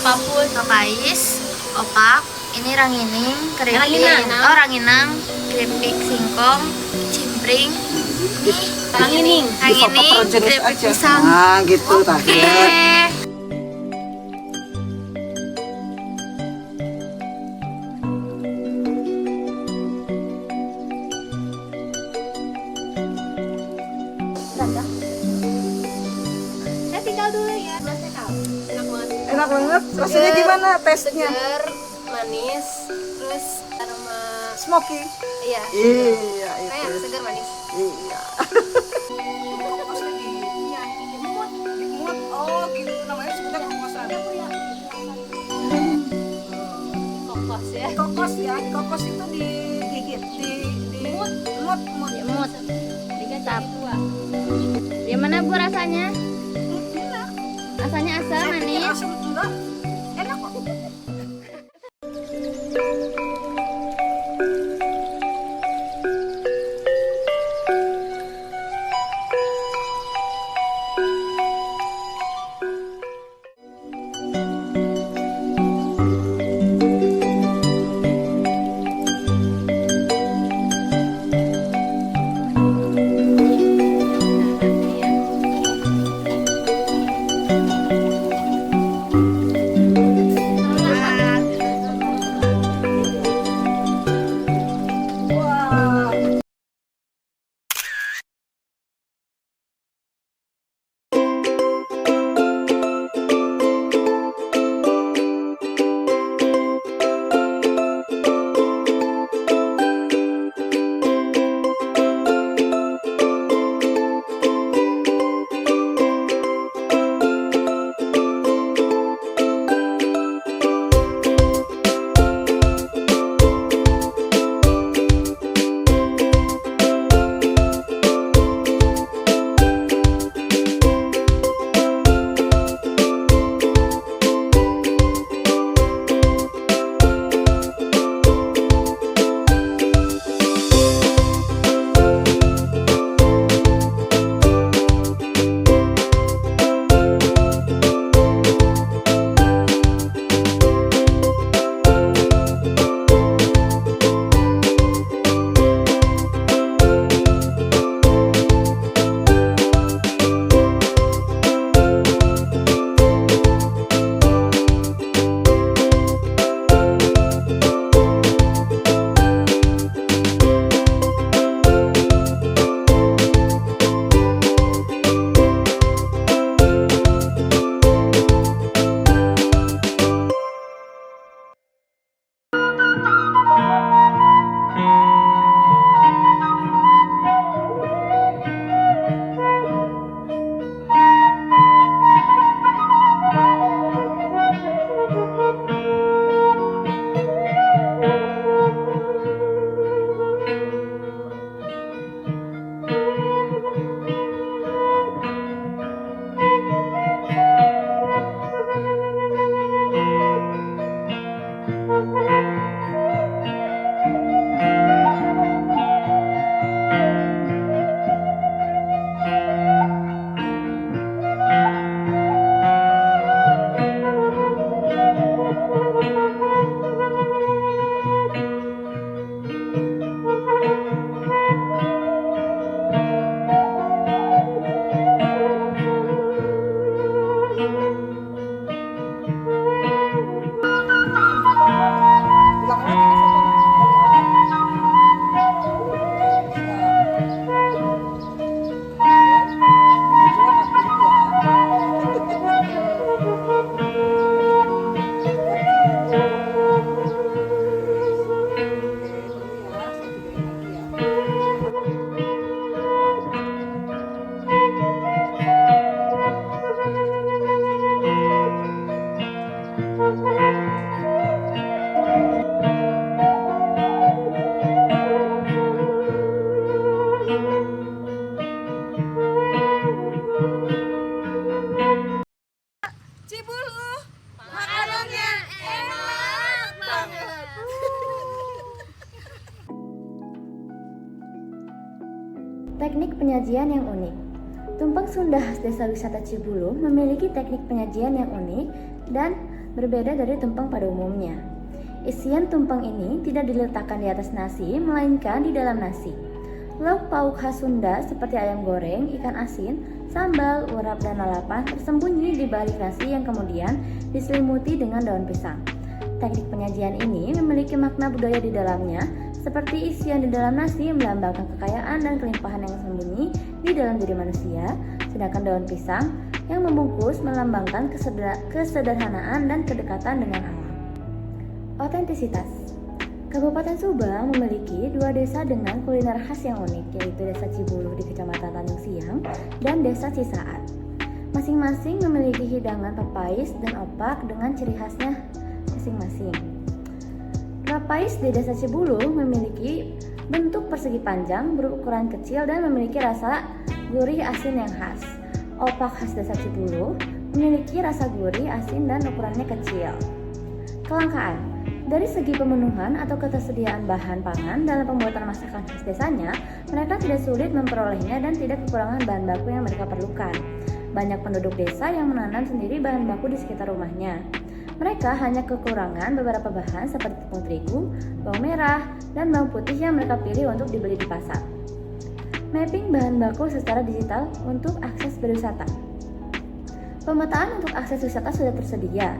apapun. Papais, opak, ini rangining, keripik, Ranginang. ranginang, keripik singkong, cimpring, Rangining. rangining, keripik pisang. Nah gitu tadi. Saya tinggal dulu ya. Enak banget. Enak banget. Rasanya gimana tesnya? Segar, manis, terus aroma Smoky. iya. Iya Kayak itu. segar manis. Iya. Oh gitu namanya sebenarnya kokosan. Kokos ya. Kokos ya, kokos itu digigit, di mut. Mut dikecap. Gimana Bu rasanya? Enak. Rasanya asam Saya pikir manis. asam enggak. Enak kok. Teknik penyajian yang unik. Tumpeng Sunda khas Desa Wisata Cibulu memiliki teknik penyajian yang unik dan berbeda dari tumpeng pada umumnya. Isian tumpeng ini tidak diletakkan di atas nasi, melainkan di dalam nasi. Lauk pauk khas Sunda seperti ayam goreng, ikan asin, sambal, urap, dan lalapan tersembunyi di balik nasi yang kemudian diselimuti dengan daun pisang. Teknik penyajian ini memiliki makna budaya di dalamnya, seperti isian di dalam nasi melambangkan kekayaan dan kelimpahan yang sembunyi di dalam diri manusia, sedangkan daun pisang yang membungkus melambangkan kesederhanaan dan kedekatan dengan alam. Otentisitas. Kabupaten Subang memiliki 2 desa dengan kuliner khas yang unik, yaitu Desa Cibuluh di Kecamatan Tanjung Siang dan Desa Cisaat. Masing-masing memiliki hidangan pepais dan opak dengan ciri khasnya masing-masing. Pepais di Desa Cibuluh memiliki bentuk persegi panjang, berukuran kecil, dan memiliki rasa gurih asin yang khas. Opak khas Desa Cibuluh memiliki rasa gurih, asin, dan ukurannya kecil. Kelangkaan. Dari segi pemenuhan atau ketersediaan bahan pangan dalam pembuatan masakan khas desanya, mereka tidak sulit memperolehnya dan tidak kekurangan bahan baku yang mereka perlukan. Banyak penduduk desa yang menanam sendiri bahan baku di sekitar rumahnya. Mereka hanya kekurangan beberapa bahan seperti tepung terigu, bawang merah, dan bawang putih yang mereka pilih untuk dibeli di pasar. Mapping bahan baku secara digital untuk akses berwisata. Pemetaan untuk akses wisata sudah tersedia.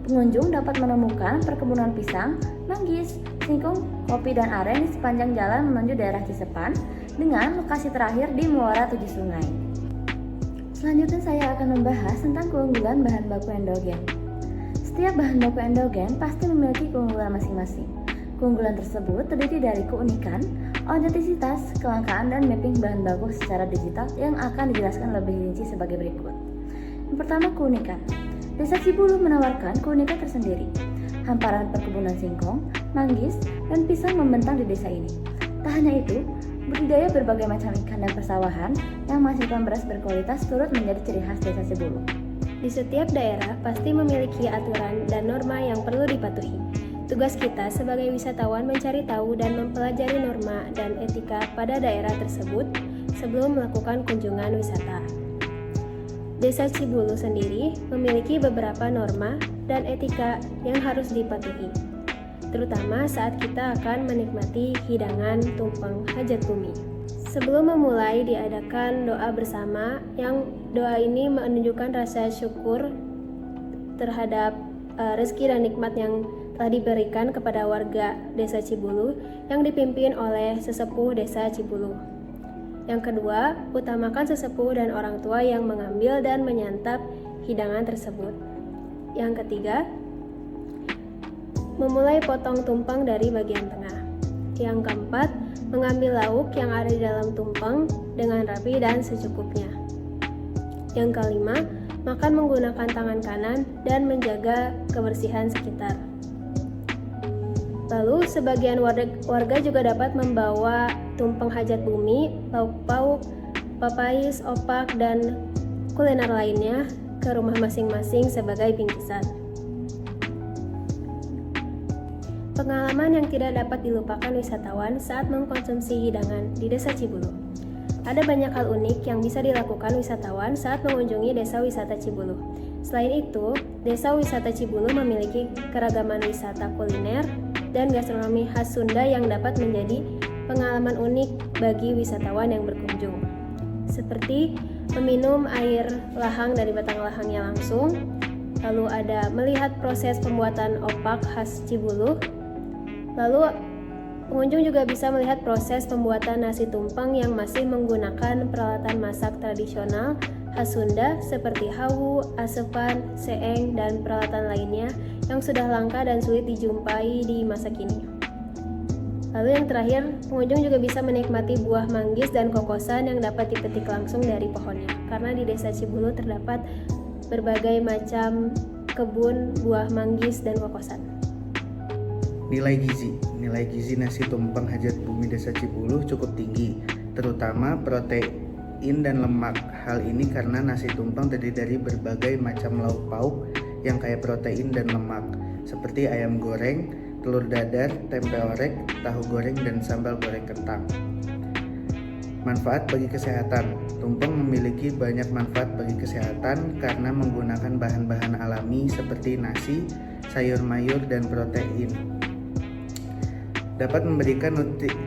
Pengunjung dapat menemukan perkebunan pisang, manggis, singkong, kopi, dan aren di sepanjang jalan menuju daerah Cisepan dengan lokasi terakhir di Muara 7 Sungai. Selanjutnya saya akan membahas tentang keunggulan bahan baku endogen. Setiap bahan baku endogen pasti memiliki keunggulan masing-masing. Keunggulan tersebut terdiri dari keunikan, otentisitas, kelangkaan, dan mapping bahan baku secara digital yang akan dijelaskan lebih rinci sebagai berikut. Yang pertama, keunikan. Desa Cibuluh menawarkan keunikan tersendiri. Hamparan perkebunan singkong, manggis, dan pisang membentang di desa ini. Tak hanya itu, budidaya berbagai macam ikan dan persawahan yang menghasilkan beras berkualitas turut menjadi ciri khas Desa Cibuluh. Di setiap daerah pasti memiliki aturan dan norma yang perlu dipatuhi. Tugas kita sebagai wisatawan mencari tahu dan mempelajari norma dan etika pada daerah tersebut sebelum melakukan kunjungan wisata. Desa Cibuluh sendiri memiliki beberapa norma dan etika yang harus dipatuhi, terutama saat kita akan menikmati hidangan tumpeng hajat bumi. Sebelum memulai diadakan doa bersama, yang doa ini menunjukkan rasa syukur terhadap rezeki dan nikmat yang telah diberikan kepada warga Desa Cibuluh yang dipimpin oleh sesepuh Desa Cibuluh. Yang kedua, utamakan sesepuh dan orang tua yang mengambil dan menyantap hidangan tersebut. Yang ketiga, memulai potong tumpeng dari bagian tengah. Yang keempat, mengambil lauk yang ada di dalam tumpeng dengan rapi dan secukupnya. Yang kelima, makan menggunakan tangan kanan dan menjaga kebersihan sekitar. Lalu, sebagian warga juga dapat membawa tumpeng hajat bumi, lauk pauk, pepais, opak, dan kuliner lainnya ke rumah masing-masing sebagai bingkisan. Pengalaman yang tidak dapat dilupakan wisatawan saat mengkonsumsi hidangan di Desa Cibuluh. Ada banyak hal unik yang bisa dilakukan wisatawan saat mengunjungi Desa Wisata Cibuluh. Selain itu, Desa Wisata Cibuluh memiliki keragaman wisata kuliner dan gastronomi khas Sunda yang dapat menjadi pengalaman unik bagi wisatawan yang berkunjung, seperti meminum air lahang dari batang lahangnya langsung, lalu ada melihat proses pembuatan opak khas Cibuluh, lalu pengunjung juga bisa melihat proses pembuatan nasi tumpeng yang masih menggunakan peralatan masak tradisional khas Sunda seperti hawu, asepan, seeng, dan peralatan lainnya yang sudah langka dan sulit dijumpai di masa kini. Lalu yang terakhir, pengunjung juga bisa menikmati buah manggis dan kokosan yang dapat dipetik langsung dari pohonnya, karena di Desa Cibuluh terdapat berbagai macam kebun buah manggis dan kokosan. Nilai gizi nasi tumpeng hajat bumi Desa Cibuluh cukup tinggi, terutama protein dan lemak. Hal ini karena nasi tumpeng terdiri dari berbagai macam lauk pauk yang kaya protein dan lemak, seperti ayam goreng, telur dadar, tempe orek, tahu goreng, dan sambal goreng kentang. Manfaat bagi kesehatan. Tumpeng memiliki banyak manfaat bagi kesehatan karena menggunakan bahan-bahan alami seperti nasi, sayur mayur, dan protein. Dapat memberikan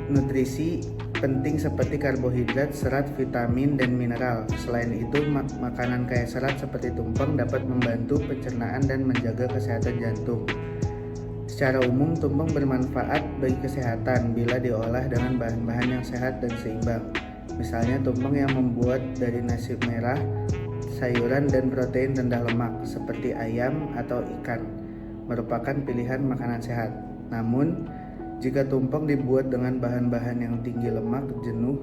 nutrisi penting seperti karbohidrat, serat, vitamin, dan mineral. Selain itu, makanan kaya serat seperti tumpeng dapat membantu pencernaan dan menjaga kesehatan jantung. Secara umum, tumpeng bermanfaat bagi kesehatan bila diolah dengan bahan-bahan yang sehat dan seimbang. Misalnya tumpeng yang membuat dari nasi merah, sayuran, dan protein rendah lemak seperti ayam atau ikan merupakan pilihan makanan sehat. Namun, jika tumpeng dibuat dengan bahan-bahan yang tinggi lemak, jenuh,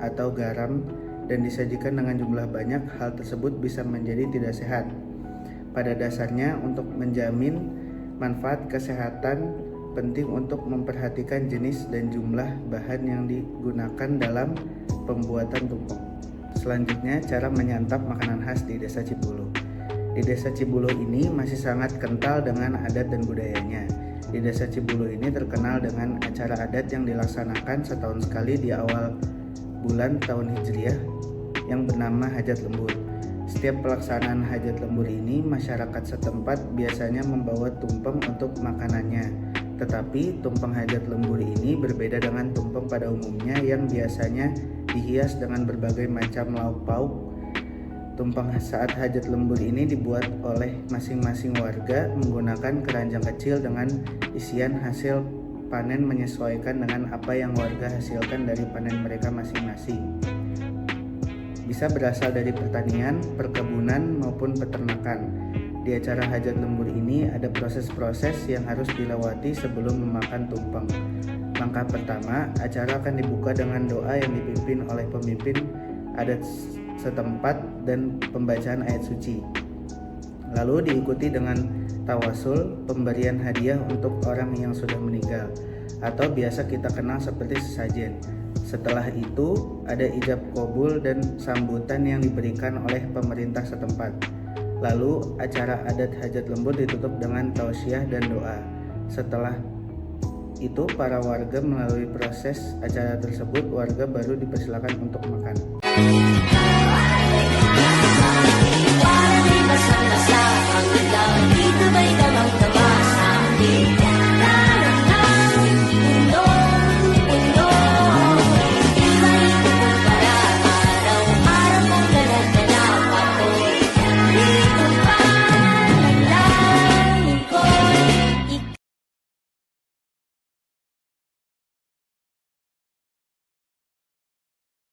atau garam dan disajikan dengan jumlah banyak, hal tersebut bisa menjadi tidak sehat. Pada dasarnya, untuk menjamin manfaat kesehatan, penting untuk memperhatikan jenis dan jumlah bahan yang digunakan dalam pembuatan tumpeng. Selanjutnya, cara menyantap makanan khas di Desa Cibuluh. Di Desa Cibuluh ini masih sangat kental dengan adat dan budayanya. Di Desa Cibuluh ini terkenal dengan acara adat yang dilaksanakan setahun sekali di awal bulan tahun Hijriah yang bernama Hajat Lembur. Setiap pelaksanaan Hajat Lembur ini, masyarakat setempat biasanya membawa tumpeng untuk makanannya. Tetapi tumpeng Hajat Lembur ini berbeda dengan tumpeng pada umumnya yang biasanya dihias dengan berbagai macam lauk pauk. Tumpeng saat Hajat Lembur ini dibuat oleh masing-masing warga menggunakan keranjang kecil dengan isian hasil panen menyesuaikan dengan apa yang warga hasilkan dari panen mereka masing-masing. Bisa berasal dari pertanian, perkebunan, maupun peternakan. Di acara Hajat Lembur ini ada proses-proses yang harus dilewati sebelum memakan tumpeng. Langkah pertama, acara akan dibuka dengan doa yang dipimpin oleh pemimpin adat setempat dan pembacaan ayat suci. Lalu diikuti dengan tawasul, pemberian hadiah untuk orang yang sudah meninggal, atau biasa kita kenal seperti sesajen. Setelah itu, ada ijab qabul dan sambutan yang diberikan oleh pemerintah setempat. Lalu, acara adat Hajat Lembur ditutup dengan tausiah dan doa. Setelah itu, para warga melalui proses acara tersebut, warga baru dipersilakan untuk makan.